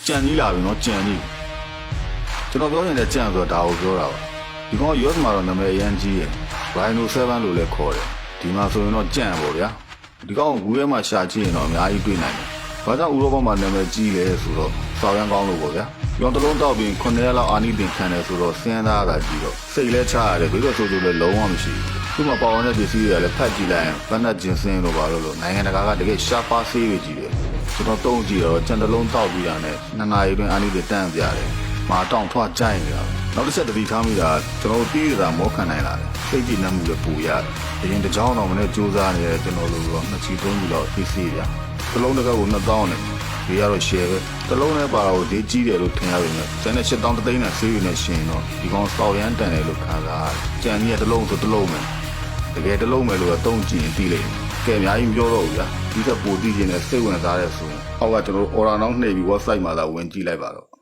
ကြံကြီးလာပြီနော်ကြံကြီးကျွန်တော်ပြောနေတဲ့ကြံဆိုတာဒါကိုပြောတာပါဒီကောင် US မှာတော့နာမည်အရန်ကြီးရယ် Rhino 7လို့လည်းခေါ်တယ်ဒီမှာဆိုရင်တော့ကြံပေါ့ဗျာဒီကောင်ကဘူးထဲမှာရှာကြည့်ရင်တော့အများကြီးတွေ့နိုင်တယ်ဘာကြောင့်ဥရောပမှာနာမည်ကြီးလဲဆိုတော့စော်ရမ်းကောင်းလို့ပေါ့ဗျာရောင်းတလုံးတောက်ပြီး9ရက်လောက်အာနိသင်ခံတယ်ဆိုတော့စဉ်းစားတာကြည့်တော့စိတ်လဲချရတယ်ဘယ်လိုဆိုလို့လဲလုံးဝမရှိဘူးသူ့မှာပါဝင်တဲ့ပစ္စည်းတွေကလည်းဖတ်ကြည့်လိုက်ရင်ဘဏ္ဍကျင်စင်းလို့ပါလို့နိုင်ငံတကာကတကယ်ရှားပါဆေးတွေကြီးတယ်ကျွန်တော်တုံးကြည့်တော့ကြံတလုံးတောက်ပြီးရတယ်2နာရီတွင်အာနိသင်တန်းပြတယ်မာတောင်ထွားကြိုက်နေတာနောက်တစ်ချက်တတိထားမိတာကျွန်တော်တီးရတာမောခံနိုင်လာတယ်စိတ်ကြည်နှံ့မှုလည်းပူရတယ်အရင်တစ်ကြောင်းတော့မနေ့စူးစမ်းနေတယ်ကျွန်တော်တို့တော့2ချီ3ချီလောက်ပစ္စည်းပြတစ်လုံးတစ်ကကို2000နဲ့ဒီကတော့ share ပဲတစ်လုံးနဲ့ပါတော့ဒီကြီးတယ်လို့ထင်ရပေမဲ့ကျန်တဲ့7000သိန်းနဲ့ဆေးရည်နဲ့ရှင်တော့ဒီကောင်စောက်ရမ်းတန်တယ်လို့ခံစားရတယ်ကြံကြီးကတစ်လုံးဆိုတစ်လုံးပဲတကယ်တစ်လုံးပဲလို့တော့ကြည့်ရင်ပြီးလိမ့်မယ်ကဲအများကြီးမပြောတော့ဘူးဗျာဒီကပိုတီးခြင်းနဲ့စိတ်ဝင်စားတဲ့ဆိုရင်အောက်ကကျွန်တော် order နောက်နှိပ်ပြီး website မှာလာဝင်ကြည့်လိုက်ပါတော့